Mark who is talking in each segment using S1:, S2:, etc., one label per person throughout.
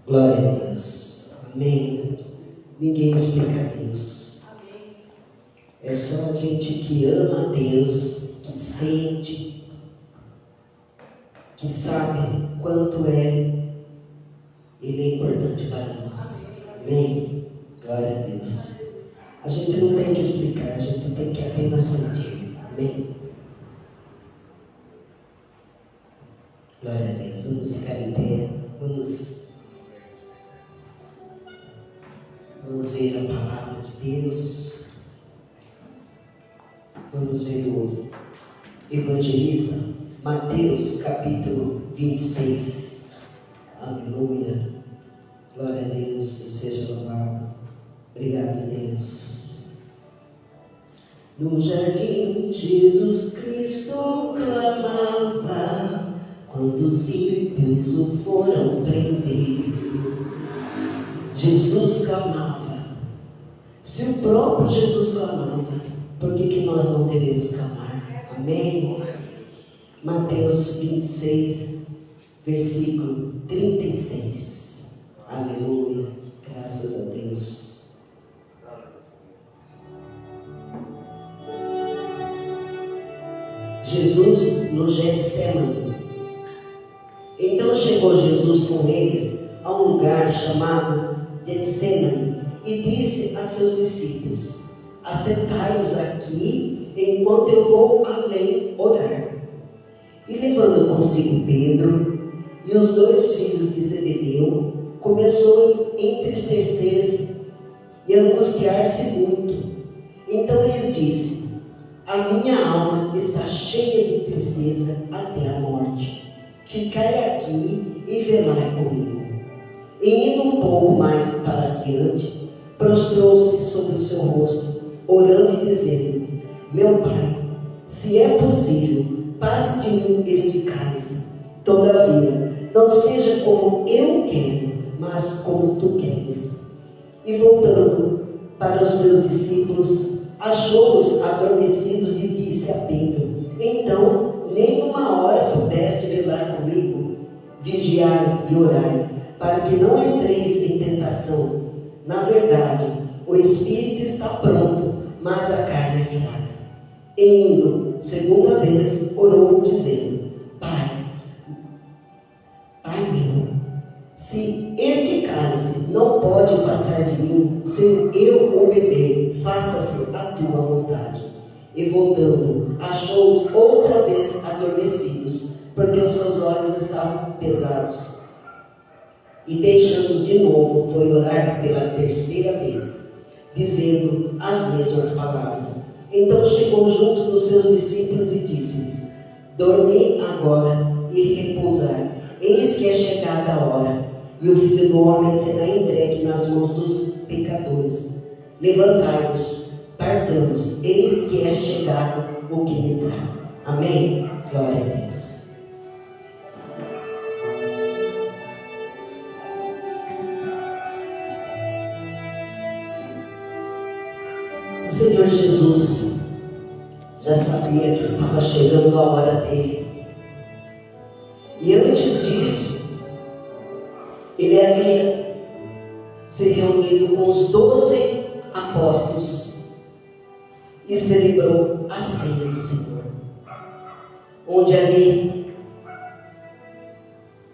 S1: Glória a Deus. Amém. Ninguém explica Deus. É só a gente que ama a Deus, que sente, que sabe quanto Ele é importante para nós. Amém. Glória a Deus. A gente não tem que explicar, a gente tem que apenas sentir. Amém. Glória a Deus. Vamos ficar em pé. Vamos ver a palavra de Deus. Vamos ver o evangelista Mateus capítulo 26. Aleluia. Glória a Deus, que seja louvado. Obrigado, Deus. No jardim, Jesus Cristo clamava, quando os ímpios o foram prender. Jesus clamava. Se o próprio Jesus clamava, por que nós não devemos clamar? Amém? Mateus 26, versículo 36. Aleluia. Graças a Deus. Jesus no Getsemane. Então chegou Jesus com eles a um lugar chamado Getsemane e disse a seus discípulos: assentai-vos aqui enquanto eu vou além orar. E levando consigo Pedro e os dois filhos de Zebedeu, começou a entristecer-se e angustiar-se muito. Então lhes disse: a minha alma está cheia de tristeza até a morte. Ficai aqui e velai comigo. E indo um pouco mais para adiante, prostrou-se sobre o seu rosto, orando e dizendo: meu Pai, se é possível, passe de mim este cálice. Todavia, não seja como eu quero, mas como tu queres. E voltando para os seus discípulos, achou-os adormecidos e disse a Pedro: então, nem uma hora pudeste velar comigo? Vigiai e orai, para que não entreis em tentação. Na verdade, o espírito está pronto, mas a carne é fraca. E indo, segunda vez, orou dizendo: Pai meu, se este cálice não pode passar de mim, se eu o beber, faça-se a tua vontade. E voltando, achou-os outra vez adormecidos, porque os seus olhos estavam pesados. E deixando-os de novo, foi orar pela terceira vez, dizendo as mesmas palavras. Então chegou junto dos seus discípulos e disse-lhes: dormi agora e repousai. Eis que é chegada a hora, e o Filho do Homem será entregue nas mãos dos pecadores. Levantai-vos, partamos, eis que é chegado o que me traz. Amém? Glória a Deus. O Senhor Jesus já sabia que estava chegando a hora dele. E antes disso, ele havia se reunido com os 12 apóstolos e celebrou a ceia do Senhor, onde ali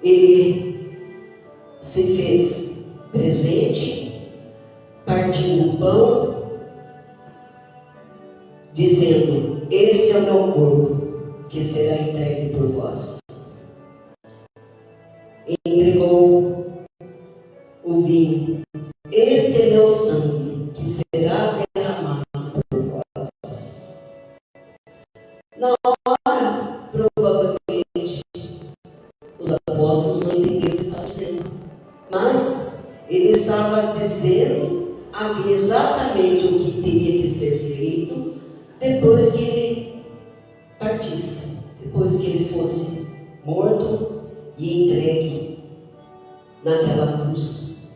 S1: ele se fez presente, partindo o pão, dizendo: este é o meu corpo, que será entregue por vós. Entregou o vinho: este é meu sangue, que será derramado por vós. Na hora, provavelmente, os apóstolos não entenderam o que estava dizendo, mas ele estava dizendo ali exatamente o que teria que ser feito depois que ele partisse, depois que ele fosse morto e entregue naquela cruz.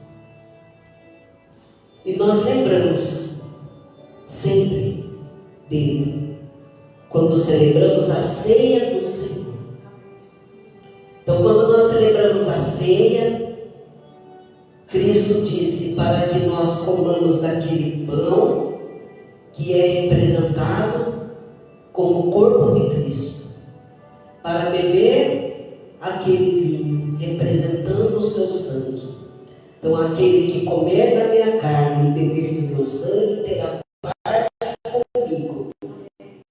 S1: E nós lembramos sempre dele quando celebramos a ceia do Senhor. Então, quando nós celebramos a ceia, Cristo disse para que nós comamos daquele pão que é representado como o corpo de Cristo, para beber aquele vinho representando o seu sangue. Então, aquele que comer da minha carne e beber do meu sangue terá parte comigo.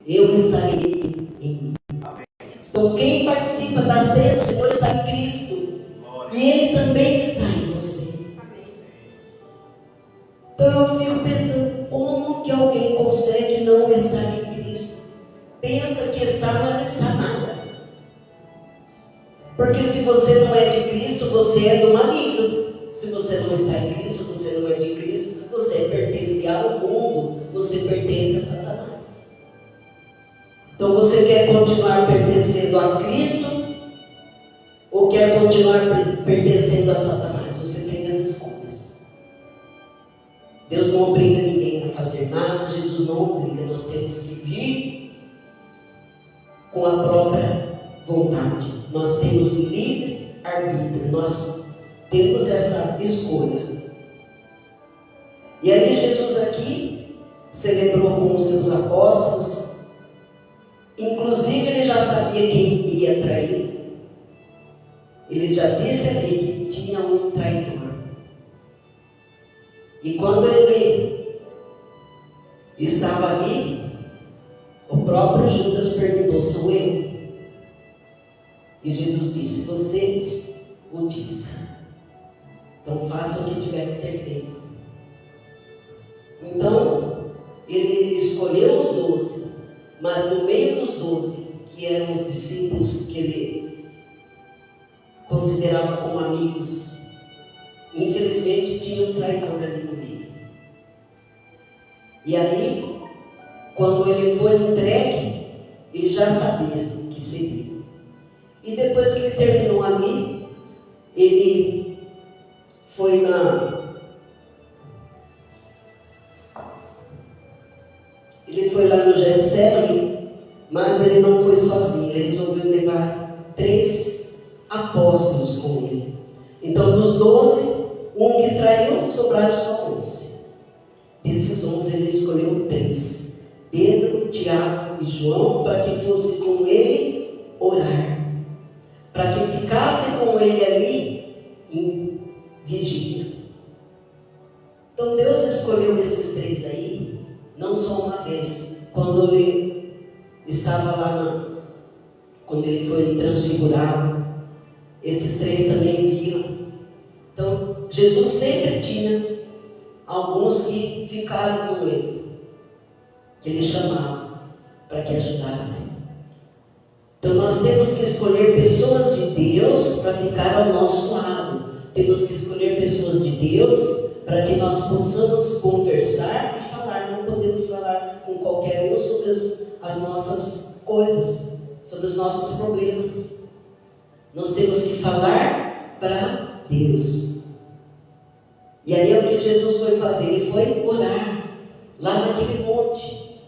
S1: Eu estarei em mim. Então, quem participa da ceia do Senhor está em Cristo. E Ele também está em você. Então, eu fico pensando, como que alguém consegue não estar em Cristo? Pensa que está, mas não está nada. Porque se você não é de Cristo, você é do maligno. Se você não está em Cristo, você não é de Cristo, você pertence ao mundo, você pertence a Satanás. Então você quer continuar pertencendo a Cristo ou quer continuar pertencendo a Satanás? Você tem as escolhas. Deus não obriga ninguém a fazer nada, Jesus não obriga, nós temos que vir com a própria vontade. Nós temos o livre arbítrio, nós temos essa escolha. E aí Jesus aqui celebrou com os seus apóstolos. Inclusive ele já sabia quem ia trair. Ele já disse ali que tinha um traidor. E quando ele estava ali, o próprio Judas perguntou: sou eu? E Jesus disse: você o disse. Então faça o que tiver que ser feito. Então, ele escolheu os 12, mas no meio dos 12, que eram os discípulos que ele considerava como amigos, infelizmente tinha um traidor ali no meio. E aí, quando ele foi entregue, ele já sabia que seria. E depois que ele terminou ali, ele foi lá no Getsemane, mas ele não foi sozinho, ele resolveu levar 3 apóstolos com ele. Então, dos 12, um que traiu, sobraram só 11. Desses 11, ele escolheu 3, Pedro, Tiago e João, para que fosse com ele orar, para que ficasse com ele ali em vigília. Então Deus escolheu esses 3 aí, não só uma vez. Quando ele estava lá, quando ele foi transfigurado, esses 3 também viram. Então Jesus sempre tinha alguns que ficaram com ele, que ele chamava para que ajudassem. Então nós temos que escolher pessoas de Deus para ficar ao nosso lado. Temos que escolher pessoas de Deus para que nós possamos conversar e falar. Não podemos falar com qualquer um sobre as nossas coisas, sobre os nossos problemas. Nós temos que falar para Deus. E aí é o que Jesus foi fazer. Ele foi orar lá naquele monte,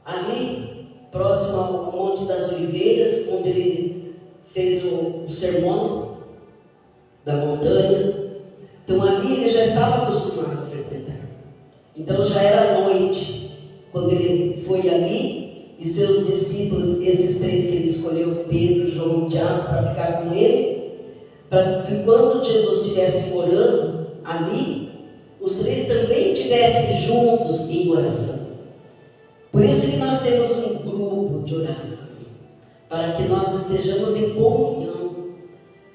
S1: ali próximo ao Monte das Oliveiras, onde ele fez o sermão da montanha. Então ali ele já estava acostumado a frequentar. Então já era noite quando ele foi ali, e seus discípulos, esses 3 que ele escolheu, Pedro, João e Tiago, para ficar com ele, para que quando Jesus estivesse orando ali, os 3 também estivessem juntos em oração. Por isso que nós temos um grupo de oração, para que nós estejamos em comunhão.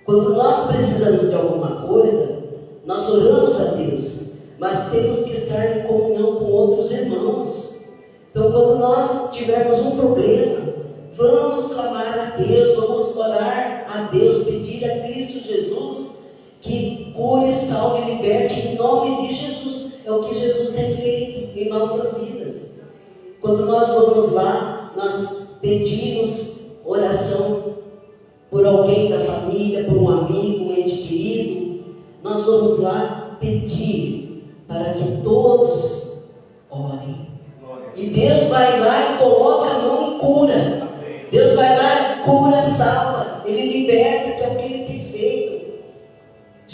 S1: Quando nós precisamos de alguma coisa, nós oramos a Deus, mas temos que estar em comunhão com outros irmãos. Então, quando nós tivermos um problema, vamos clamar a Deus, vamos orar a Deus, pedir a Cristo Jesus que cure, salve e liberte em nome de Jesus. É o que Jesus tem feito em nossas vidas. Quando nós vamos lá, nós pedimos oração por alguém da família, por um amigo, um ente querido. Nós vamos lá pedir para que todos orem. E Deus vai lá e coloca a mão e cura. Deus vai lá e cura, salva, Ele liberta, que é o que Ele tem feito.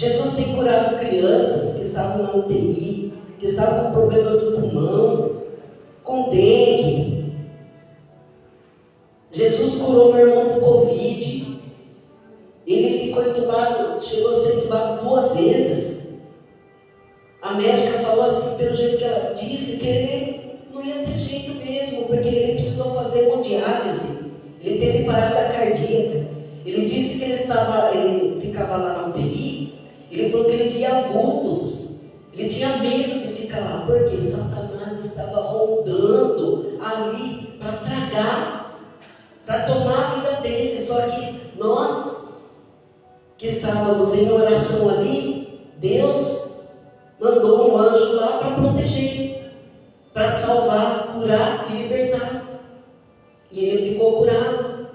S1: Jesus tem curado crianças que estavam na UTI, que estavam com problemas do pulmão, com dengue. Jesus curou meu irmão do Covid. Ele ficou entubado, chegou a ser entubado 2 vezes. A médica falou assim, pelo jeito que ela disse, que ele não ia ter jeito mesmo, porque ele precisou fazer hemodiálise. Ele teve parada cardíaca. Ele disse que ele ficava lá na UTI. Ele falou que ele via vultos. Ele tinha medo de ficar lá, porque Satanás estava rondando ali para tragar, para tomar a vida dele. Só que nós que estávamos em oração ali, Deus mandou um anjo lá para proteger, para salvar, curar e libertar. E ele ficou curado.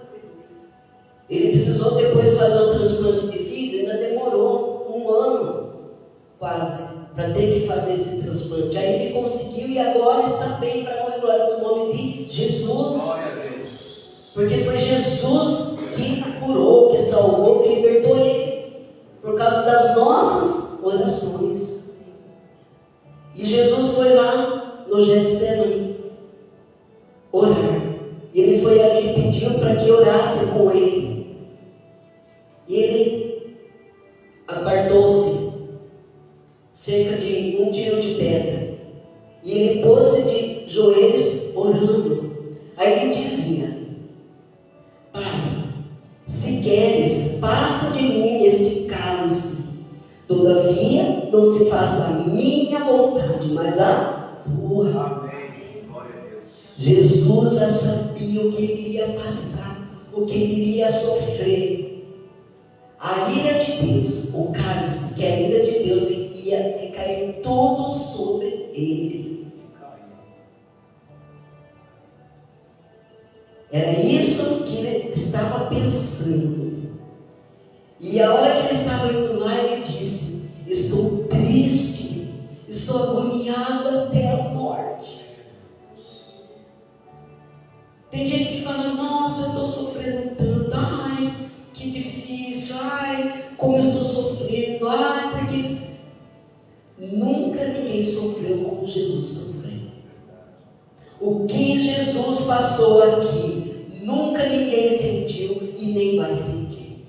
S1: Ele precisou depois fazer o transplante de fígado, ainda demorou 1 ano quase para ter que fazer esse transplante. Aí ele conseguiu e agora está bem, para a glória do nome de Jesus. Porque foi Jesus que curou, que salvou, que libertou ele, por causa das nossas orações. E Jesus foi lá no Getsemane orar. E ele foi ali e pediu para que orasse com ele. E ele apartou-se cerca de 1 tiro de pedra. E ele pôs-se de joelhos orando. Aí ele dizia: Pai, se queres, passa de mim este cálice. Todavia, não se faça a minha vontade, mas a tua.
S2: Amém. Glória a Deus.
S1: Jesus já sabia o que ele iria passar, o que ele iria sofrer. A ira de Deus, o cálice, que é a ira de Deus, ia recair tudo sobre ele. Era isso que ele estava pensando. E a hora que ele estava indo lá, ele disse: estou triste, estou agoniado até a morte. Tem gente que fala: nossa, eu estou sofrendo tanto, ai, que difícil, ai, como eu estou sofrendo, ai, porque nunca ninguém sofreu como Jesus sofreu. O que Jesus passou aqui, nunca ninguém sentiu e nem vai sentir.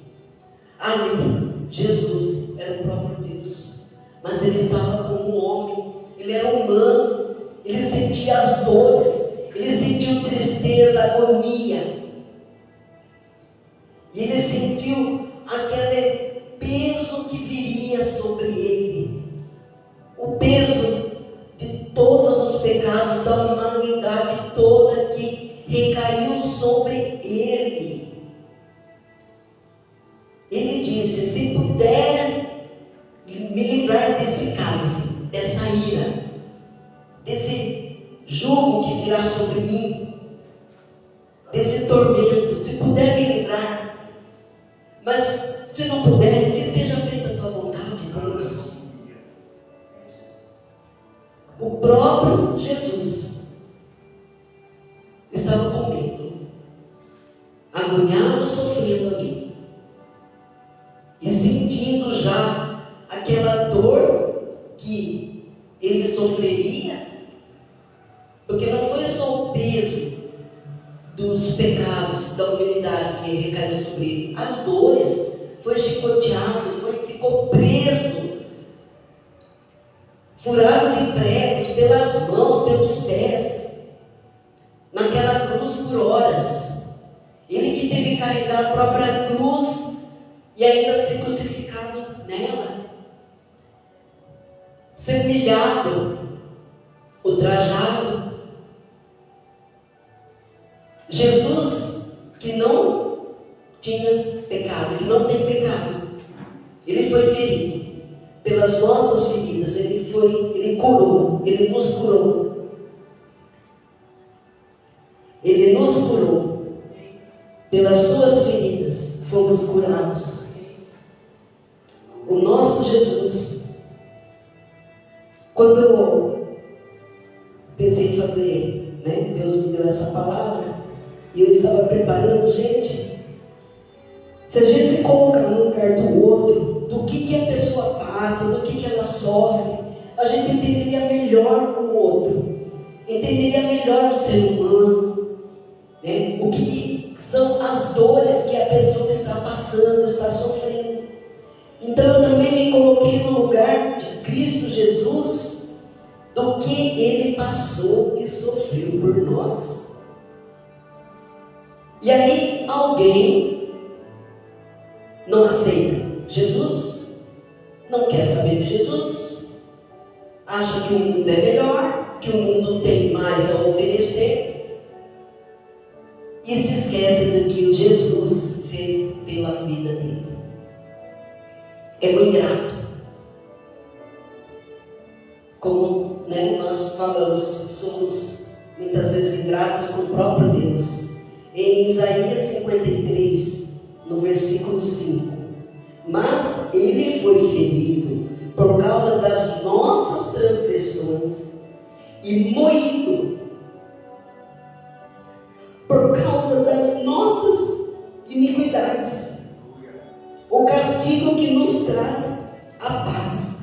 S1: Ali, Jesus era o próprio Deus, mas ele estava como um homem, ele era humano, ele sentia as dores, ele sentiu tristeza, agonia, e ele sentiu aquele peso que viria sobre ele, o peso de todos os pecados da humanidade toda que recaiu sobre ele. Ele disse: se puder me livrar desse cálice, dessa ira, desse jugo que virá sobre mim, desse tormento, se puder me livrar, mas se não puder, que seja feita a tua vontade, Deus. O próprio Jesus estava com medo, agoniado, sofrendo ali, e sentindo já aquela dor que ele sofreria, porque não foi só o peso dos pecados da humanidade que recaiu sobre ele, as dores, foi chicoteado, ficou preso, furado de pregos pelas mãos, pelos pés, naquela cruz por horas. Ele que teve que carregar a própria cruz e ainda ser crucificado nela, ser humilhado, ultrajado. Jesus, que não tinha pecado, que não tem pecado, ele foi ferido pelas nossas feridas, ele curou, ele nos curou. Ele nos curou. Pelas suas feridas fomos curados. O nosso Jesus, quando eu pensei em fazer, Deus me deu essa palavra, e eu estava preparando, gente, Se a gente se colocar no lugar do outro, do que a pessoa passa, do que ela sofre, a gente entenderia melhor o outro, entenderia melhor o ser humano, né? O que são as dores que a pessoa está passando, está sofrendo. Então eu também me coloquei no lugar de Cristo Jesus, do que Ele passou e sofreu por nós. E aí alguém não aceita Jesus, não quer saber de Jesus, acha que o mundo é melhor, que o mundo tem mais a oferecer, e se esquece do que Jesus fez pela vida dele. É o ingrato. Como nós falamos, somos muitas vezes ingratos com o próprio Deus. Em Isaías 53, no versículo 5: mas ele foi ferido por causa das nossas transgressões e moído por causa das nossas iniquidades. O castigo que nos traz a paz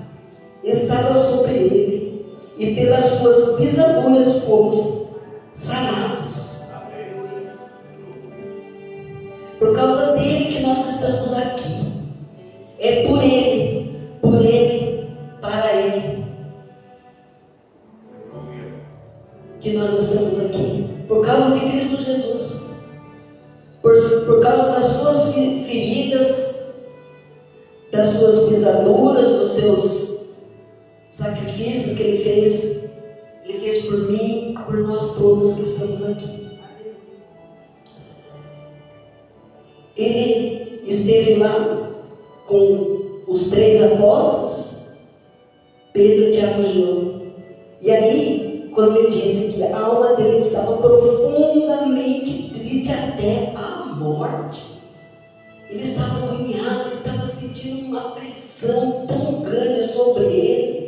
S1: estava sobre ele, e pelas suas pisaduras fomos sanados. Por causa dele que nós estamos aqui. É por ele, para ele, que nós estamos aqui. Por causa de Cristo Jesus. Por causa das suas feridas, das suas pisaduras, dos seus sacrifícios que Ele fez por mim, por nós todos que estamos aqui. Ele esteve lá com os 3 apóstolos, Pedro, Tiago e João. E aí, quando ele disse que a alma dele estava profundamente triste até a morte, ele estava agoniado, ele estava sentindo uma pressão tão grande sobre ele,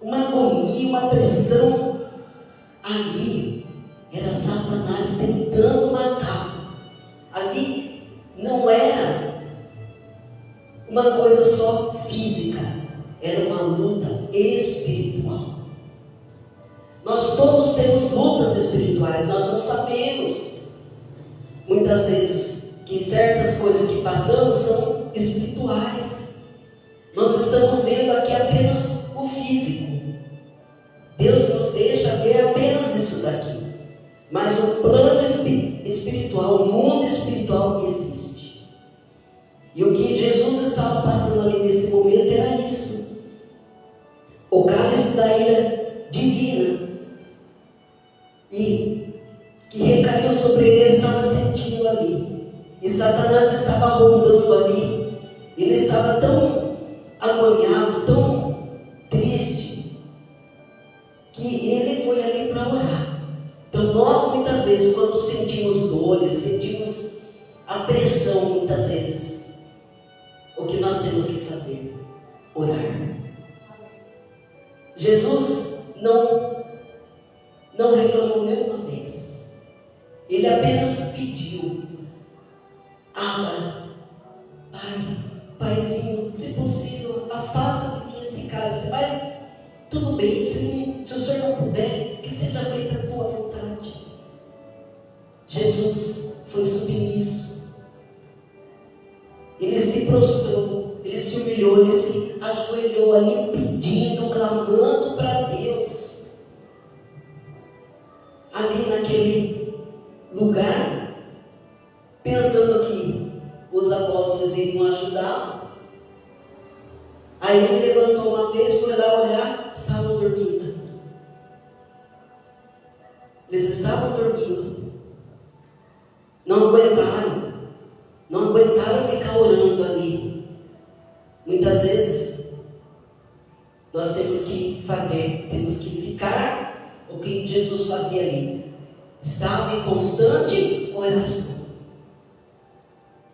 S1: uma agonia, uma pressão. Ali era Satanás tentando matá-lo. Ali não era uma coisa só física, era uma luta espiritual. Nós todos temos lutas espirituais, nós não sabemos muitas vezes que certas coisas que passamos são espirituais. Nós estamos vendo aqui apenas o físico. Deus nos deixa ver apenas isso daqui. Mas o plano espiritual, o mundo espiritual existe. E o que Jesus estava passando ali nesse momento era isso. O cálice da ira divina. E que recaiu sobre ele, ele estava sentindo ali. E Satanás estava rondando ali. Ele estava tão agoniado, tão triste, que ele foi ali para orar. Então nós muitas vezes, quando sentimos dores, sentimos a pressão, muitas vezes, o que nós temos que fazer? Orar. Jesus não reclamou nenhuma vez. Ele apenas pediu: Paizinho, se possível, afasta de mim esse cálice. Mas tudo bem, se o Senhor não puder, que seja feita a tua vontade. Jesus foi submisso. Ele se prostrou, ele se humilhou, ele se ajoelhou ali pedindo, clamando para Deus. Ali naquele lugar, pensando que os apóstolos iriam ajudar. Aí ele levantou uma vez, foi lá olhar, estavam dormindo. Eles estavam dormindo. Não aguentaram ficar orando ali. Muitas vezes nós temos que ficar o que Jesus fazia ali. Estava em constante oração.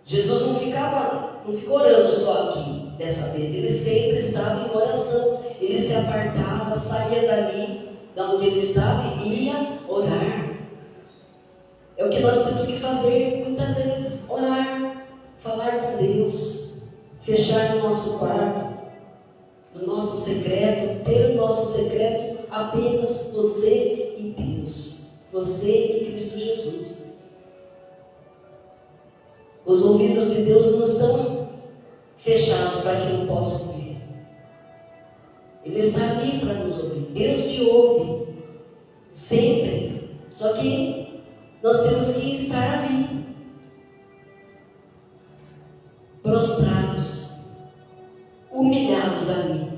S1: Jesus não ficou orando só aqui, dessa vez. Ele sempre estava em oração. Ele se apartava, saía dali, da onde ele estava, e ia orar. É o que nós temos que fazer muitas vezes: orar, falar para Deus, fechar no nosso quarto, no nosso secreto, ter o nosso secreto apenas você e Deus, você e Cristo Jesus. Os ouvidos de Deus não estão fechados para que não possa ouvir. Ele está ali para nos ouvir. Deus te ouve sempre. Só que nós temos que estar ali, prostrados, humilhados ali,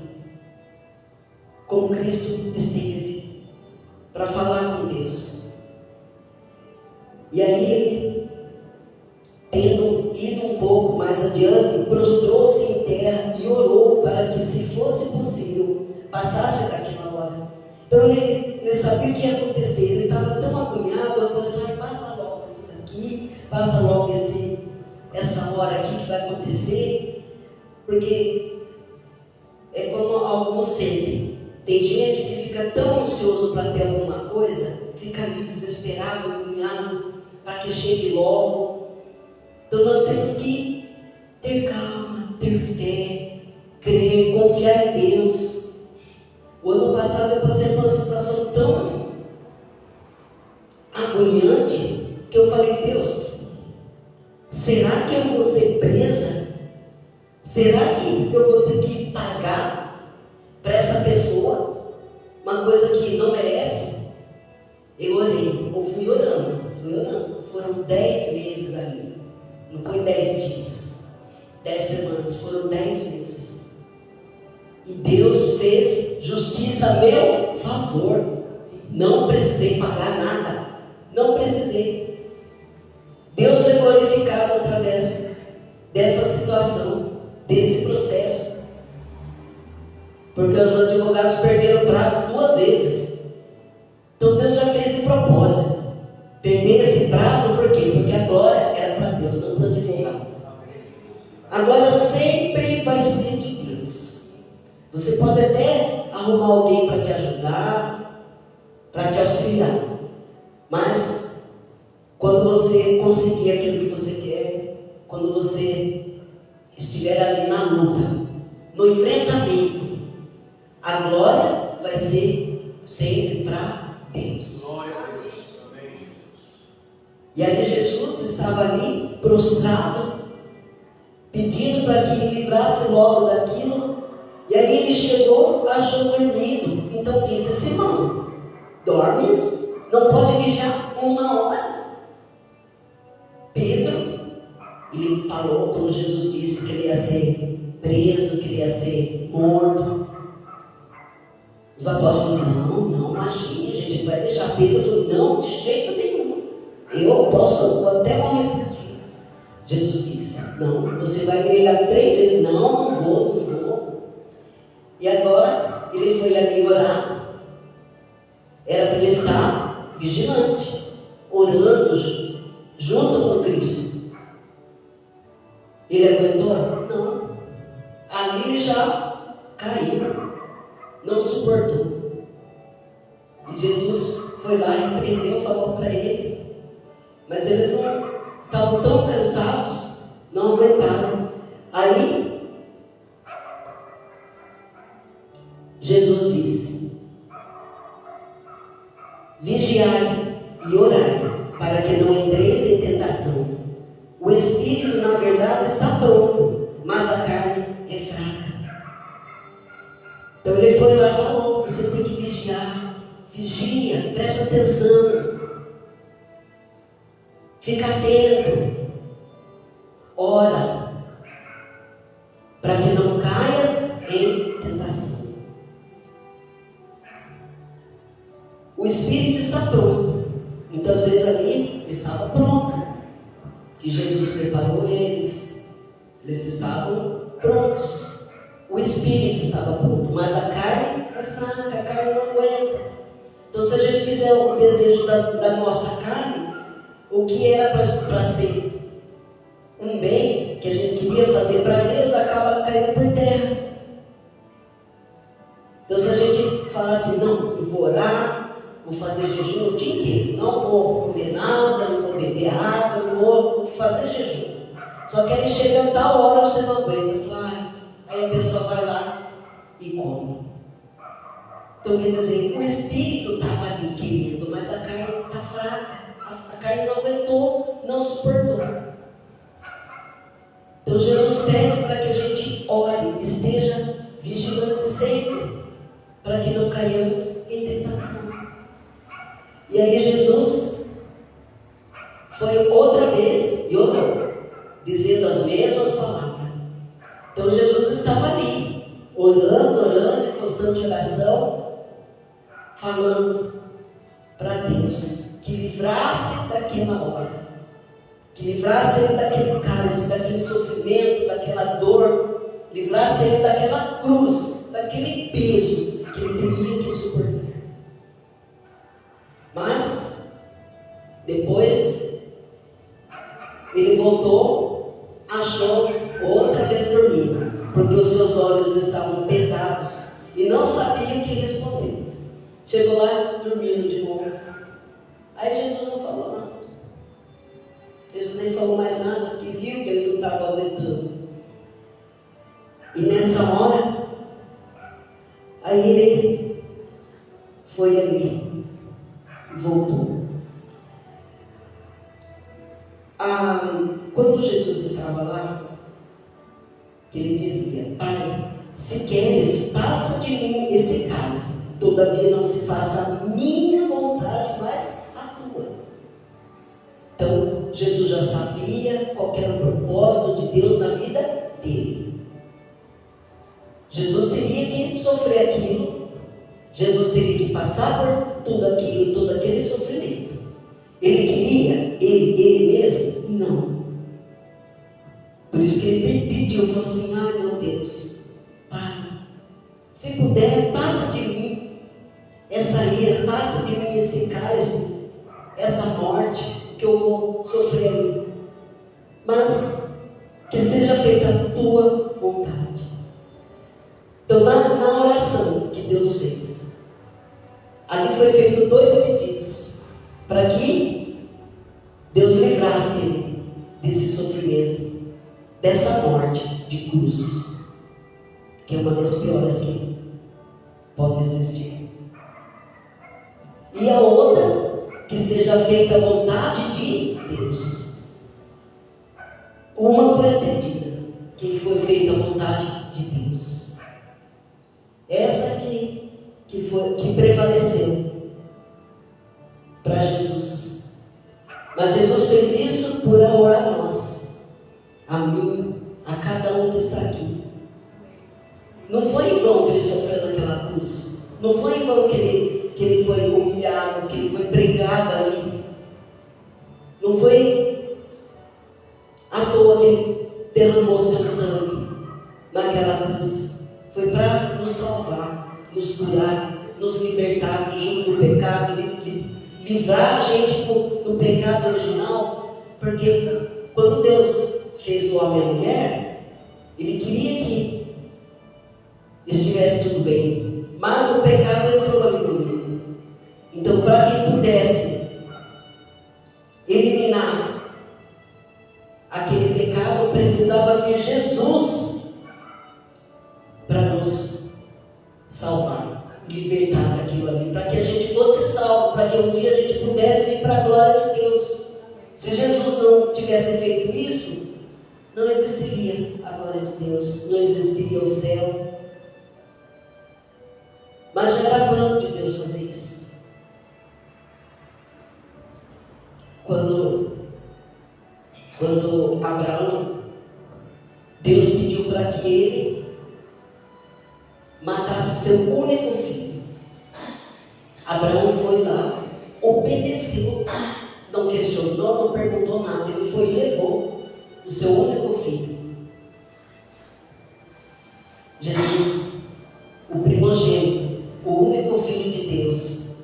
S1: como Cristo esteve, para falar com Deus. E aí ele, tendo ido um pouco mais adiante, prostrou-se em terra e orou para que, se fosse possível, passasse daquela hora. Então ele sabia o que ia acontecer, ele estava tão agoniado, ele falou assim: passa logo isso daqui, passa logo essa hora aqui que vai acontecer, porque é como alguns sentem. Tem gente que fica tão ansioso para ter alguma coisa, fica ali desesperado, agoniado, para que chegue logo. Então nós temos que ter calma, ter fé, crer, confiar em Deus. O ano passado eu passei por uma situação tão agoniante que eu falei: Deus, será que eu vou ser presa? Será que eu vou ter que pagar para essa pessoa uma coisa que não merece? Eu orei, eu fui orando. Foram 10 meses ali. Não foi 10 dias, 10 semanas, foram 10 meses. E Deus fez justiça a meu favor. Não precisei pagar nada. Não precisei. Deus foi glorificado através dessa situação, desse processo. Porque os advogados perderam o prazo 2 vezes. Então Deus já fez de propósito. Perder esse prazo, por quê? Porque a glória era para Deus, não para o advogado. A glória sempre vai ser de Deus. Você pode até arrumar alguém para te ajudar, para te auxiliar. Mas, quando você conseguir aquilo que você quer, quando você estiver ali na luta, no enfrentamento, a glória vai ser sempre para Deus.
S2: Glória a Deus. Amém, Jesus.
S1: E aí Jesus estava ali, prostrado, pedindo para que livrasse logo daquilo. E aí ele chegou, achou dormindo. Então disse: Simão, dormes? Não pode vigiar 1 hora? Pedro, ele falou, quando Jesus disse que ele ia ser preso, que ele ia ser morto. Os apóstolos falaram: não, imagine, a gente vai deixar. Pedro falou: não, de jeito nenhum. Eu posso até morrer por ti. Jesus disse: não, você vai me negar 3 vezes. Não vou. E agora ele foi ali orar. Era para ele estar vigilante, orando junto com Cristo. Ele aguentou? Não. Ali ele já caiu, não suportou. E Jesus foi lá e repreendeu, falou para ele. Mas eles não estavam tão cansados, não aguentaram. Aí Jesus disse: vigiai e orai, para que não entreis em tentação. O espírito, na verdade, está pronto, mas a carne é fraca. Então ele foi lá e falou: vocês têm que vigiar. Vigia, presta atenção, fica atento, ora, para que não caias em tentação. O espírito está pronto. Muitas vezes ali estava pronto, que Jesus preparou eles estavam prontos. O espírito estava pronto, mas a carne é fraca, a carne não aguenta. Então, se a gente fizer o desejo da nossa carne, o que era para ser um bem que a gente queria fazer para Deus, acaba caindo por terra. Então, se a gente falar assim: não, eu vou orar, vou fazer jejum o dia inteiro, não vou comer nada, não vou beber água, não vou fazer jejum. Só que ele chega a tal hora você não aguenta. Aí a pessoa vai lá e come. Então quer dizer, o espírito estava ali querido, mas a carne está fraca. A carne não aguentou, não suportou. Então Jesus pede para que a gente ore, esteja vigilante sempre, para que não caiamos em tentação. E aí Jesus foi outra vez e orou, dizendo as mesmas palavras. Então Jesus estava ali, orando, em constante oração, falando para Deus que livrasse daquela hora, que livrasse ele daquele cálice, daquele sofrimento, daquela dor, livrasse ele daquela cruz, daquele peso que ele teria que suportar. Mas depois ele voltou, achou outra vez dormindo, porque os seus olhos estavam pesados e não sabia o que responder. Chegou lá dormindo de novo. Aí Jesus não falou nada. Jesus nem falou mais nada, porque viu que eles não estavam aguentando. E nessa hora, aí ele foi ali e voltou. Quando Jesus estava lá, ele dizia: Pai, se queres, passa de mim esse cálice. Todavia não se faça a minha vontade, mas a tua. Então, Jesus já sabia qual era o propósito de Deus na vida dele. Jesus teria que sofrer aquilo. Jesus teria que passar por tudo aquilo, todo aquele sofrimento. Ele queria, ele mesmo? Não. Por isso que ele pediu, falou assim: ai meu Deus, Pai, se puder, passa de mim essa ira, passa de mim esse cálice, essa morte que eu vou sofrer ali. Mas que seja feita a tua vontade. Então, na oração que Deus fez, ali foi feito 2 pedidos, para que Deus livrasse ele desse sofrimento, dessa morte de cruz, que é uma das piores que pode existir. E a outra, que seja feita a vontade de Deus. Uma foi atendida, que foi feita a vontade de Deus. Essa que prevaleceu para Jesus. Mas Jesus fez isso por amor a nós, a mim, a cada um que está aqui. Não foi em vão que ele sofreu naquela cruz. Não foi em vão que ele foi humilhado, que ele foi pregado ali. Não foi à toa que ele derramou seu sangue naquela cruz. Foi para nos salvar, nos curar, nos libertar do jugo do pecado, livrar a gente do pecado original. Porque quando Deus fez o homem e a mulher, Ele queria que estivesse tudo bem. Mas o pecado entrou ali no meio. Então, para que pudesse eliminar aquele pecado, precisava vir Jesus para nos salvar, libertar daquilo ali, para que a gente fosse salvo, para que um dia a gente pudesse ir para a glória de Deus. Se Jesus não tivesse feito isso, não existiria a glória de Deus, não existiria o céu. Mas já era plano de Deus fazer isso. Quando Abraão, Deus pediu para que ele matasse seu único filho. Abraão foi lá, obedeceu, não questionou, não perguntou nada. Ele foi e levou o seu único filho. Jesus, o primogênito, o único filho de Deus,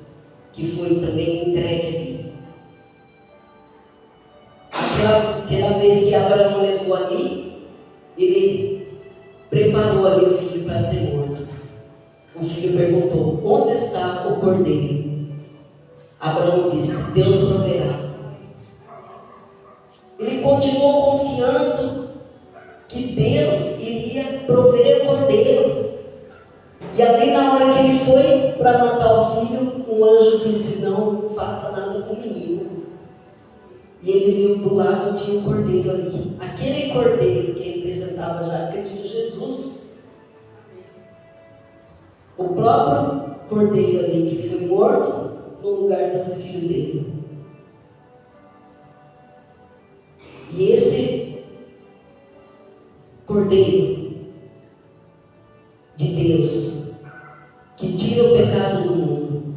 S1: que foi também entregue ali. Aquela vez que Abraão levou ali, ele preparou ali o filho para ser morto. O filho perguntou: onde está o cordeiro? Abraão disse: Deus proverá. Ele continuou confiando que Deus iria prover cordeiro. E ali na hora que ele foi para matar o filho, um anjo disse: não faça nada com o menino. E ele viu do lado, tinha um cordeiro ali. Aquele cordeiro que representava já Cristo Jesus. O próprio cordeiro ali que foi morto no lugar do filho dele. E esse cordeiro de Deus, que tira o pecado do mundo,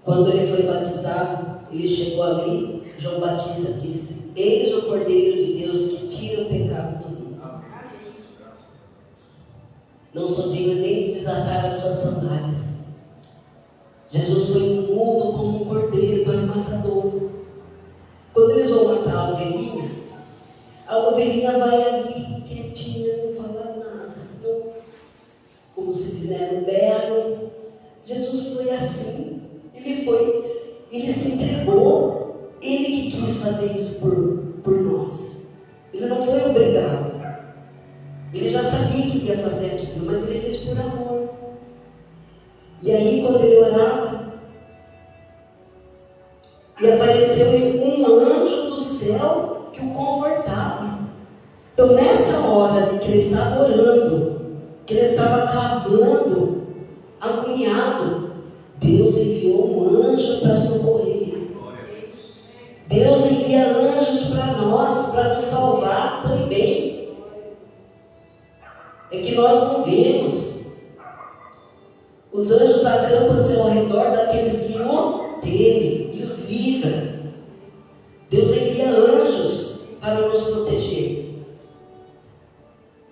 S1: quando ele foi batizado, ele chegou ali, João Batista disse: eis o cordeiro de Deus que tira o pecado do mundo. Não sou digno nem de desatar as suas sandálias. Jesus foi no mundo como um cordeiro para o matador. Quando eles vão matar a ovelhinha vai ali quietinha, não fala nada, não, como se diz, né, no berro. Jesus foi assim, ele se entregou, ele que quis fazer isso por nós. Ele não foi obrigado, ele já sabia que ia fazer aquilo, mas ele fez por amor. E aí, quando ele orava, e apareceu-lhe um anjo do céu que o confortava. Então, nessa hora ali que ele estava orando, que ele estava clamando, agoniado, Deus enviou um anjo para socorrer. Deus envia anjos para nós, para nos salvar também. É que nós não vemos. Os anjos acampam-se ao redor daqueles que o temem e os livra. Deus envia anjos para nos proteger.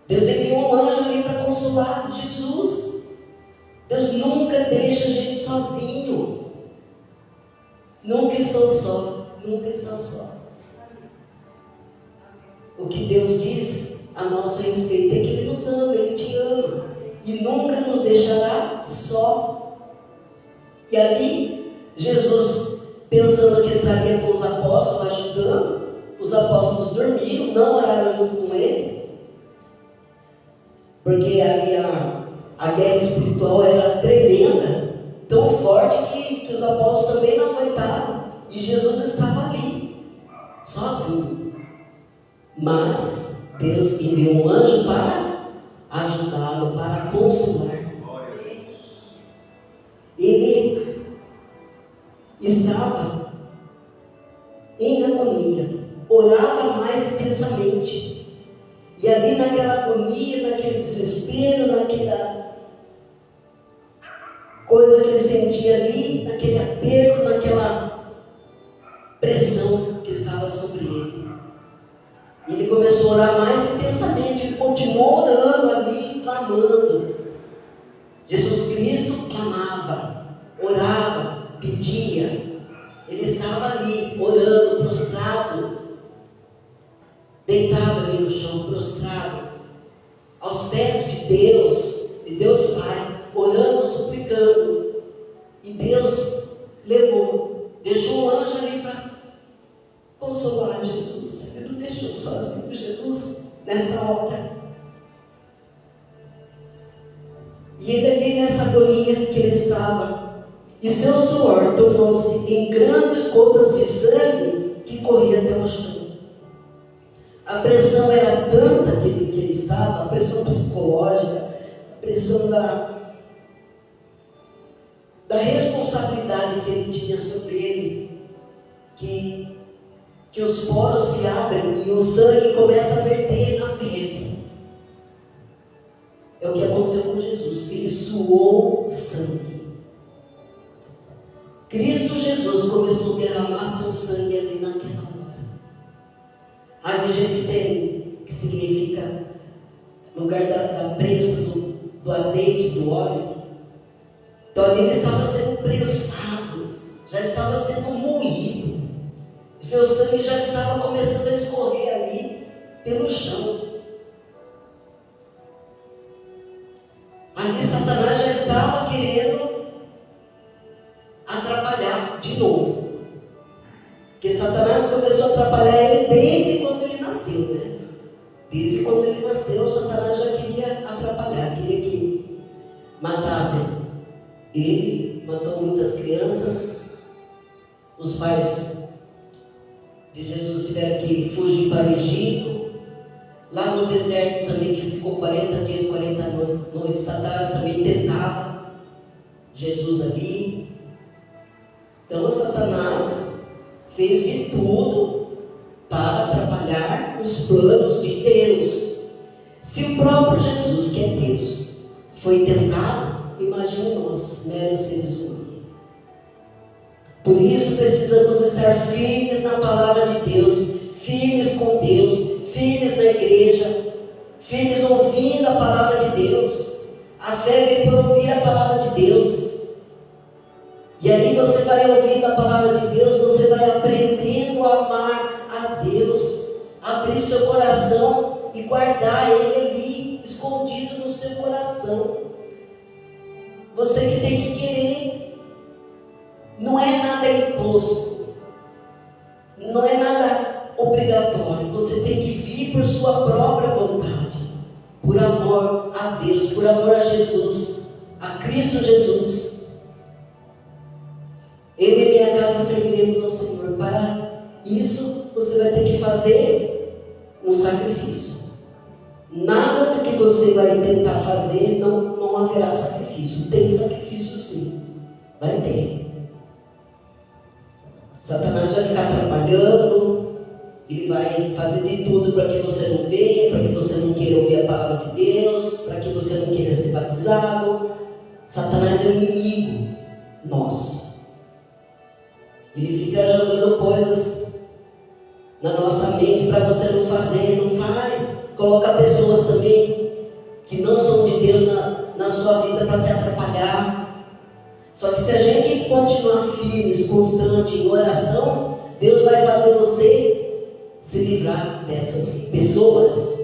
S1: Deus enviou um anjo ali para consolar Jesus. Deus nunca deixa a gente sozinho. Nunca estou só, nunca estou só. O que Deus diz a nosso respeito é que Ele nos ama, Ele te ama. E nunca nos deixará só. E ali, Jesus, pensando que estaria com os apóstolos, ajudando, os apóstolos dormiram, não oraram junto com Ele, porque ali a guerra espiritual era tremenda, tão forte que os apóstolos também não aguentaram, e Jesus estava ali, sozinho. Mas Deus enviou um anjo para ajudá-lo, para consolar. Ele estava em agonia, orava mais intensamente, e ali naquela agonia, naquele desespero, naquela coisa que ele sentia ali, naquele aperto, naquela pressão que estava sobre ele, ele começou a orar mais intensamente. Ele continuou orando ali, clamando. Jesus Cristo clamava, orava, pedia. Ele estava ali orando, prostrado, deitado ali no chão, prostrado, aos pés de Deus Pai, orando, suplicando. E Deus levou, deixou um anjo ali para consolar Jesus. Ele não deixou sozinho Jesus nessa hora. E ele ali nessa agonia que ele estava, e seu suor tornou-se em grandes gotas de sangue que corria até o chão. A pressão era tanta que ele estava, a pressão psicológica, a pressão da responsabilidade que ele tinha sobre ele, que os poros se abrem e o sangue começa a verter na pele. É o que aconteceu com Jesus. Ele suou sangue. Cristo Jesus começou a derramar seu sangue ali naquela hora. Ali Getsêmani, que significa lugar da prensa do azeite, do óleo. Então ali ele estava sendo prensado, já estava sendo moído. Seu sangue já estava começando a escorrer ali pelo chão. Ali Satanás já estava querendo atrapalhar de novo. Porque Satanás começou a atrapalhar ele desde quando ele nasceu, né? Desde quando ele nasceu, Satanás já queria atrapalhar, queria que matassem ele, matou muitas crianças. Os pais de Jesus tiveram que fugir para o Egito. Lá no deserto também, que ele ficou 40 dias, 40 noites, Satanás também tentava Jesus ali. Então Satanás fez de tudo para atrapalhar os planos de Deus. Se o próprio Jesus, que é Deus, foi tentado, imagine nós, meros seres humanos. Por isso precisamos estar firmes na palavra de Deus, firmes com Deus, firmes na igreja, firmes ouvindo a palavra de Deus. A fé vem por ouvir a palavra de Deus. E aí você vai ouvindo a palavra de Deus, você vai aprendendo a amar a Deus, abrir seu coração e guardar Ele ali, escondido no seu coração. Você que tem que querer, não é nada imposto, não é nada obrigatório, você tem que vir por sua própria vontade, por amor a Deus, por amor a Jesus, a Cristo Jesus. Eu e minha casa serviremos ao Senhor. Para isso, você vai ter que fazer um sacrifício. Nada do que você vai tentar fazer, não haverá sacrifício. Tem sacrifício sim, vai ter. Satanás vai ficar atrapalhando, ele vai fazer de tudo para que você não venha, para que você não queira ouvir a palavra de Deus, para que você não queira ser batizado. Satanás é um inimigo nosso. Ele fica jogando coisas na nossa mente para você não fazer, não faz. Coloca pessoas também que não são de Deus na sua vida para te atrapalhar. Só que se a gente continuar firmes, constante em oração, Deus vai fazer você se livrar dessas pessoas.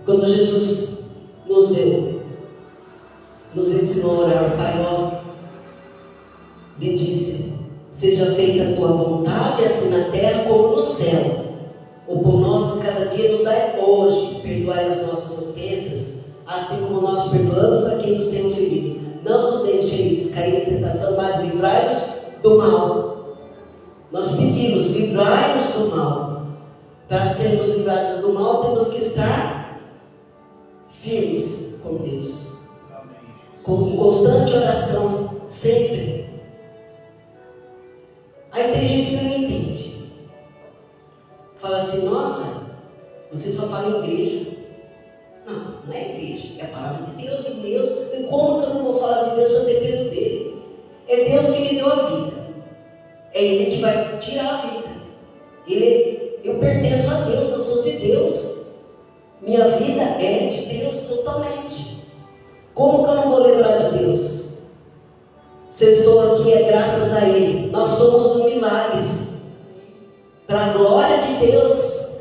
S1: Quando Jesus nos ensinou a orar, Pai Nosso, Ele disse: seja feita a tua vontade, assim na terra como no céu. O pão nosso de cada dia nos dai hoje. Perdoai as nossas ofensas, assim como nós perdoamos a quem nos tem ofendido. Não nos deixeis cair em tentação, mas livrai-nos do mal. Nós pedimos, livrai-nos do mal. Para sermos livrados do mal, temos que estar firmes com Deus, com constante oração, sempre. Aí tem gente que não entende. Fala assim: nossa, você só fala em igreja. Não é igreja, é a palavra de Deus. E Deus, e como que eu não vou falar de Deus se eu dependo dele? É Deus que me deu a vida, é Ele que vai tirar a vida. Eu pertenço a Deus, eu sou de Deus, minha vida é de Deus totalmente. Como que eu não vou lembrar de Deus? Se eu estou aqui é graças a Ele. Nós somos um milagre para a glória de Deus.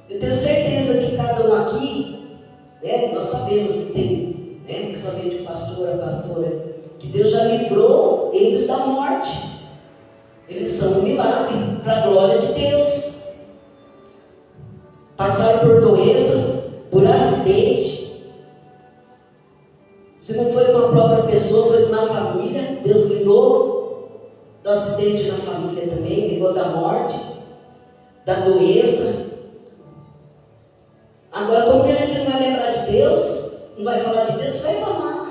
S1: Eu tenho certeza que cada um aqui, nós sabemos que tem, principalmente o pastor, a pastora, que Deus já livrou eles da morte. Eles são um milagre para a glória de Deus. Passaram por doenças, por acidente. Se não foi com a própria pessoa, foi na família. Deus livrou do acidente na família também, livrou da morte, da doença. Agora, como que a gente não vai lembrar de Deus? Não vai falar de Deus? Você vai falar.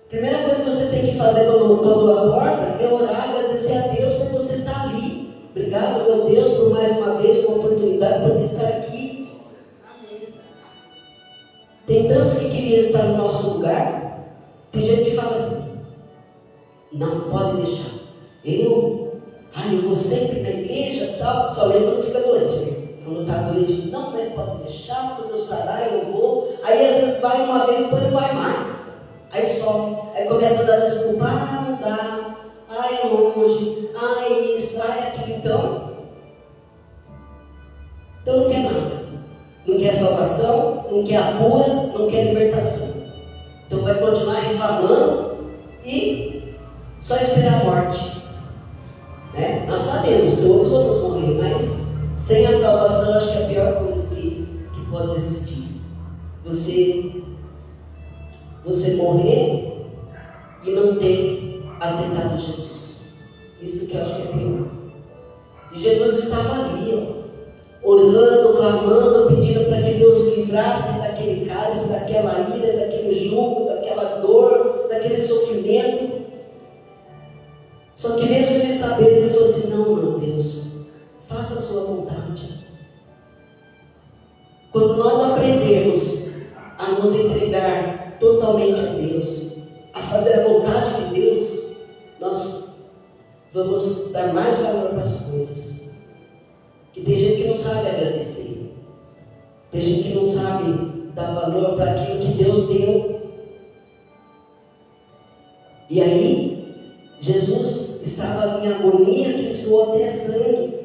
S1: Primeira coisa que você tem que fazer quando acorda é orar, agradecer a Deus por você estar ali. Obrigado, meu Deus, por mais uma vez, uma oportunidade para estar aqui. Tem tantos que queriam estar no nosso lugar. Tem gente que fala assim: não, pode deixar. Eu vou sempre na igreja e tal. Só lembra quando fica doente, né? Quando está doente, não, mas pode deixar, quando eu sarar eu vou. Aí vai uma vez, depois não vai mais. Aí some, aí começa a dar desculpa: não dá, é longe, isso, aquilo. Então não quer nada. Não quer salvação, não quer a cura, não quer libertação. Então vai continuar reclamando e só esperar a morte. Nós sabemos, todos vamos morrer. morrer, mas sem a salvação acho que é a pior coisa que pode existir. Você morrer e não ter aceitado Jesus. Isso que eu acho que é pior. E Jesus estava ali, ó, orando, clamando, pedindo para que Deus livrasse daquele cálice, daquela ira, daquele jugo, daquela dor, daquele sofrimento. Só que mesmo ele sabendo, ele falou assim: não, Deus, faça a sua vontade. Quando nós aprendermos a nos entregar totalmente a Deus, a fazer a vontade de Deus, nós vamos dar mais valor para as coisas. Que tem gente que não sabe agradecer, tem gente que não sabe dar valor para aquilo que Deus deu. E aí Jesus estava em agonia que suou até sangue,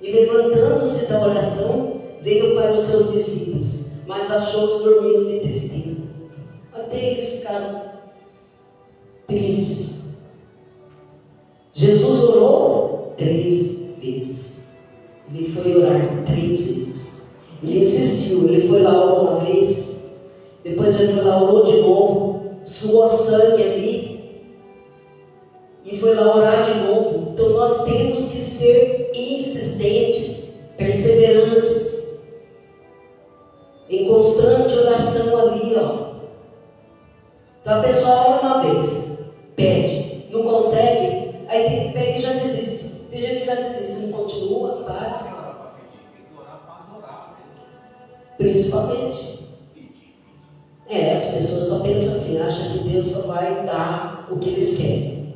S1: e levantando-se da oração, veio para os seus discípulos, mas achou-os dormindo de tristeza. Até eles ficaram tristes. Jesus orou 3 vezes. Ele foi orar 3 vezes. Ele insistiu, ele foi lá orar uma vez, depois ele foi lá, orou de novo, suou sangue ali, e foi lá orar de novo. Então nós temos que ser insistentes, perseverantes, em constante oração ali, ó. Então a pessoa ora uma vez, pede, não consegue, aí pega e já desiste. Tem gente que já desiste, não continua, para. Principalmente. As pessoas só pensam assim, acham que Deus só vai dar o que eles querem.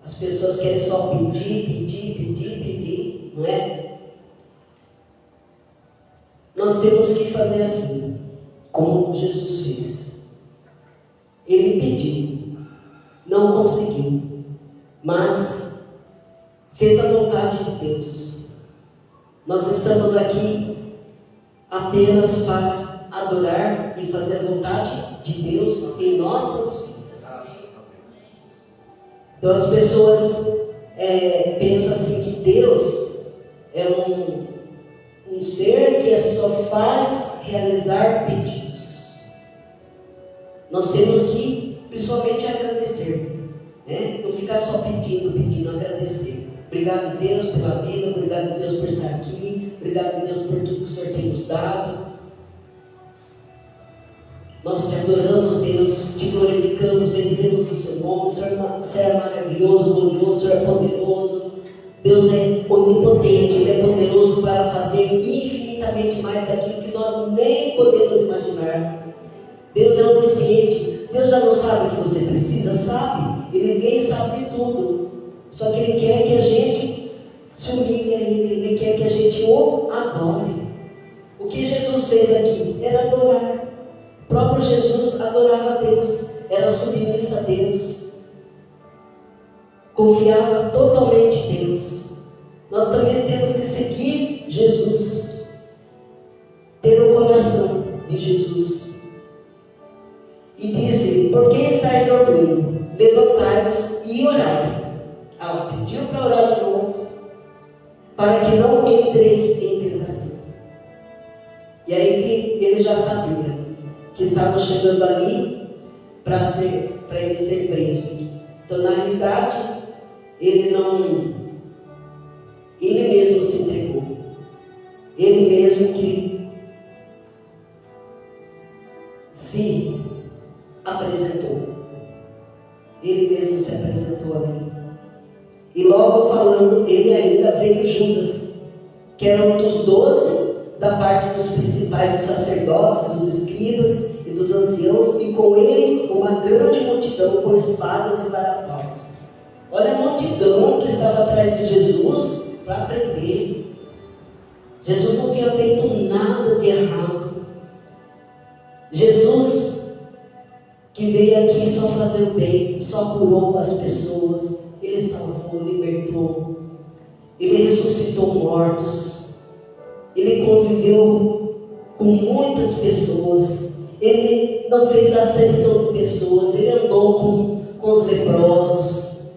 S1: As pessoas querem só pedir, não é? Nós temos que fazer assim, como Jesus fez. Ele pediu, não conseguiu, mas fez a vontade de Deus. Nós estamos aqui apenas para adorar e fazer a vontade de Deus em nossas vidas. Então as pessoas pensam assim que Deus é um ser que só faz realizar pedidos. Nós temos que principalmente agradecer, né? Não ficar só pedindo, agradecer. Obrigado, Deus, pela vida, obrigado, Deus, por estar aqui, obrigado, Deus, por tudo que o Senhor tem nos dado. Nós te adoramos, Deus, te glorificamos, bendizemos o seu nome. O Senhor é maravilhoso, glorioso, o Senhor é poderoso. Deus é onipotente, Ele é poderoso para fazer infinitamente mais daquilo que nós nem podemos imaginar. Deus é onisciente, Deus já não sabe o que você precisa, sabe? Ele vem e sabe de tudo. Só que Ele quer que a gente se humilhe a Ele, Ele quer que a gente o adore. O que Jesus fez aqui era adorar. O próprio Jesus adorava a Deus, era submisso a Deus, confiava totalmente em Deus. Nós também temos que seguir Jesus, ter o coração de Jesus. E disse-lhe: por que estáis dormindo? Levantai-vos e orai. Ela pediu para orar de novo, para que não entreis em tentação. E aí ele já sabia que estavam chegando ali para ele ser preso. Então, na realidade, ele mesmo se entregou. Ele mesmo que se apresentou. Ele mesmo se apresentou ali. E logo falando, ele ainda veio Judas, que era um dos 12, da parte dos principais dos sacerdotes, dos escribas e dos anciãos, e com ele uma grande multidão com espadas e varapaus. Olha a multidão que estava atrás de Jesus para prender. Jesus não tinha feito nada de errado. Jesus, que veio aqui só fazer o bem, só curou as pessoas, Ele salvou, libertou, Ele ressuscitou mortos, Ele conviveu com muitas pessoas, Ele não fez acepção de pessoas, Ele andou com os leprosos,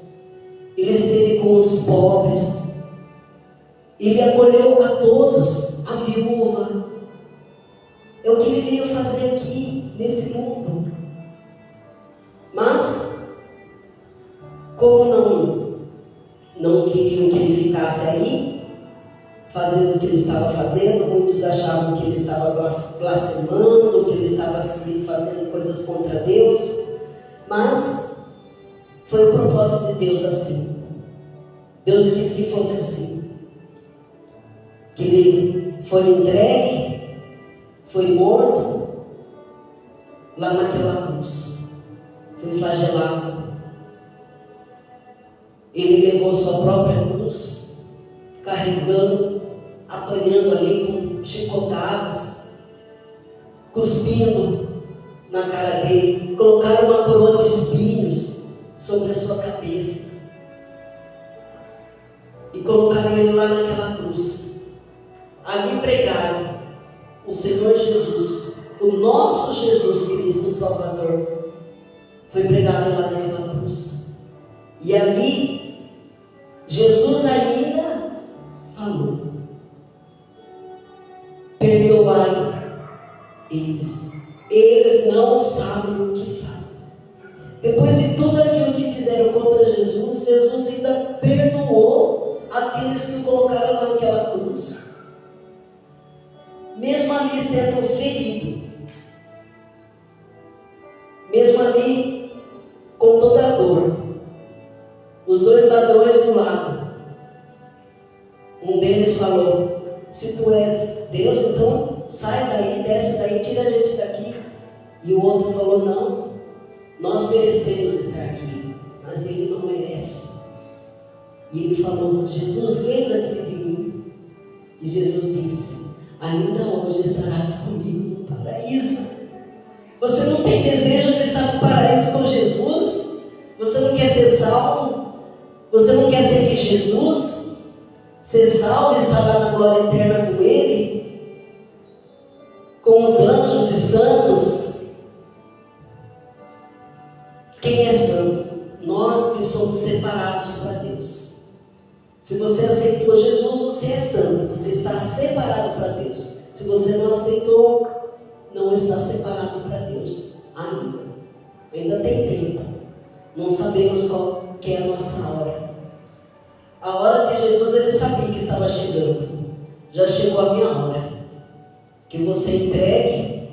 S1: Ele esteve com os pobres, Ele acolheu a todos, a viúva. É o que ele veio fazer aqui, nesse mundo. Mas, como não queriam que ele ficasse aí, fazendo o que ele estava fazendo, muitos achavam que ele estava blasfemando, que ele estava fazendo coisas contra Deus, mas foi o propósito de Deus assim. Deus quis que fosse assim. Que ele foi entregue, foi morto lá naquela cruz, foi flagelado. Ele levou sua própria cruz, carregando, apanhando ali com chicotadas, cuspindo na cara dele, colocaram uma coroa de espinhos sobre a sua cabeça e colocaram ele lá naquela cruz. Ali pregaram o Senhor Jesus, o nosso Jesus Cristo Salvador, foi pregado lá naquela cruz. E ali, Jesus ainda falou: perdoai eles não sabem o que fazem. Depois de tudo aquilo que fizeram contra Jesus, Jesus ainda perdoou aqueles que o colocaram lá naquela cruz. Mesmo ali sendo ferido, mesmo ali com toda a dor, os dois ladrões do lado, um deles falou: se tu és Deus, então sai daí, desce daí, tira a gente daqui. E o outro falou: não, nós merecemos estar aqui, mas ele não merece. E ele falou: Jesus, lembra-te de mim. E Jesus disse: ainda hoje estarás comigo no paraíso. Você não tem desejo de estar no paraíso com Jesus? Você não quer ser salvo? Você não quer seguir Jesus? Ser salvo e estar lá na glória eterna com Ele? Com os anjos e santos? Quem é santo? Nós que somos separados para Deus. Se você aceitou Jesus, você é santo, você está separado para Deus. Se você não aceitou, não está separado para Deus ainda. Ainda tem tempo. Não sabemos qual que é a nossa hora. A hora de Jesus, ele sabia que estava chegando. Já chegou a minha hora. Que você entregue,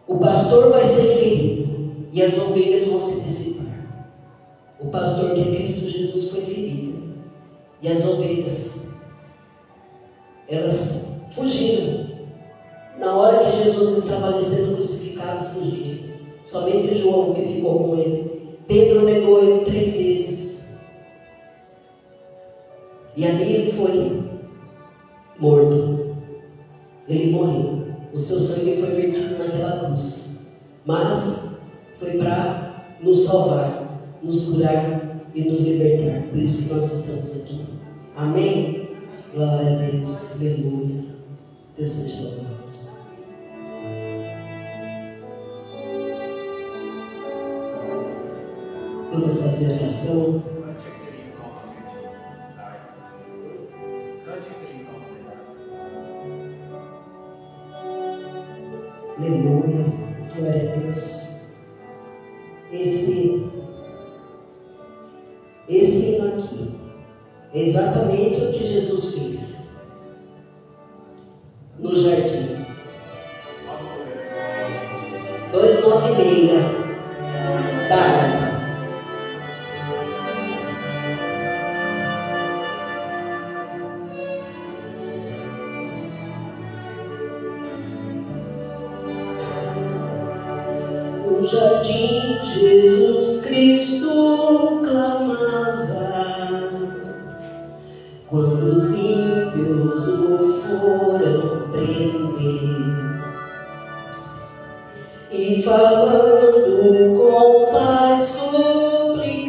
S1: o pastor vai ser ferido e as ovelhas vão se dissipar. O pastor que é Cristo Jesus foi ferido. E as ovelhas, elas fugiram. Na hora que Jesus estava ali sendo crucificado, fugiram. Somente João que ficou com ele. Pedro negou ele 3 vezes. E ali ele foi morto. Ele morreu. O seu sangue foi vertido naquela cruz. Mas foi para nos salvar, nos curar e nos libertar. Por isso que nós estamos aqui. Amém? Glória a Deus. Aleluia. Deus seja louvado. Vamos fazer a oração. Aleluia. Glória a Deus. Esse hino aqui é exatamente o que Jesus fez no jardim. 2:9:30 tarde. No jardim Jesus Cristo clamava, quando os ímpios o foram prender, e falando com o Pai suplicava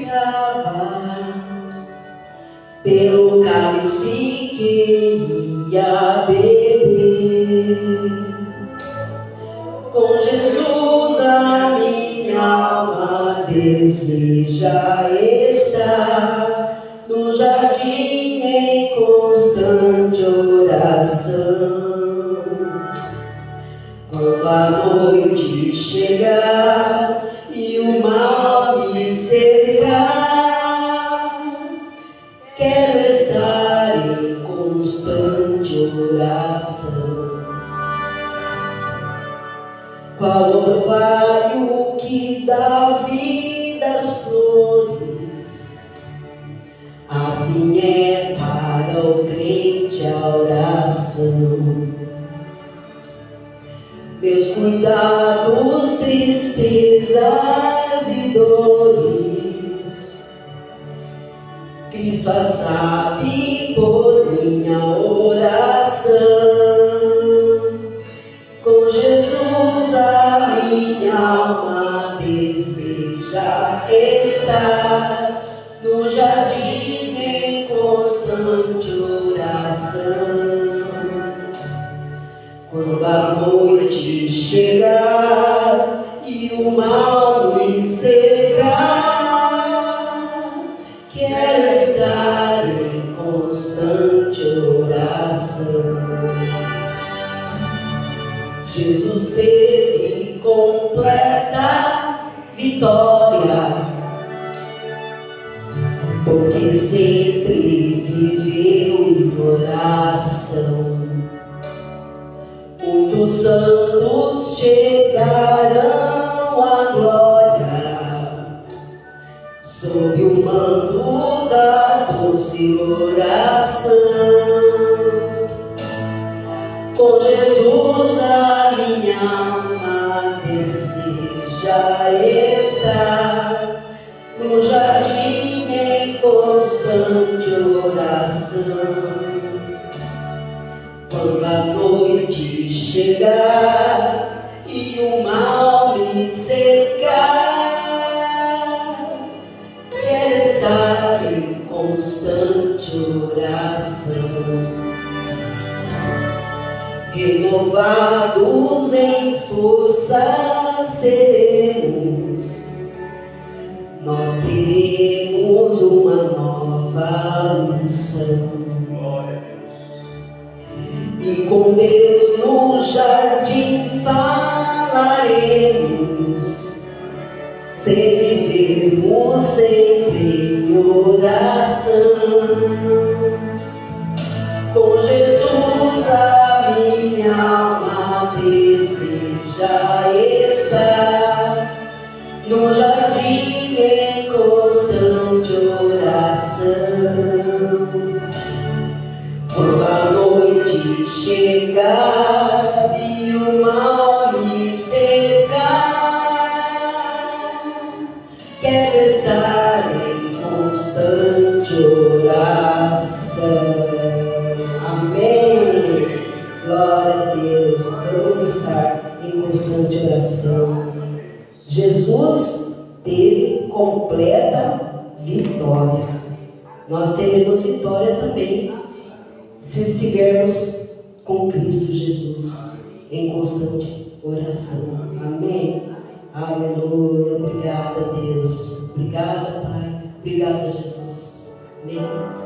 S1: pelo cálice que ia beber. Com Jesus a minha alma deseja estar no jardim em constante oração. Quando a noite chegar e o mal me cercar, quero estar em constante oração. Qual orvalho que dá vida às flores, assim é para o crente a oração. Meus cuidados, tristezas e dores, Cristo a sabe por minha oração. Com Jesus a minha alma deseja estar no jardim em constante oração. Quando a noite chegar e o mal me cercar, quero estar em constante oração. Jesus teve completa vitória, porque sempre viveu em oração. Muitos santos chegarão à glória, sob o manto da doce oração. Com Jesus a minha alma deseja estar no jardim em constante oração. Quando a noite chegar e o mal me cercar, quero estar em constante oração. Renovados em força seremos, nós teremos uma nova unção. E com Deus no jardim falaremos, sem vivermos sempre em oração. Com Jesus a minha alma deseja estar no jardim em constante oração. Quando a noite chegar e o mal me cercar, quero estar em constante oração. Amém. Glória a Deus. Vamos estar em constante oração. Jesus teve completa vitória. Nós teremos vitória também se estivermos com Cristo Jesus em constante oração. Amém. Aleluia. Obrigada, Deus. Obrigada, Pai. Obrigada, Jesus. Amém.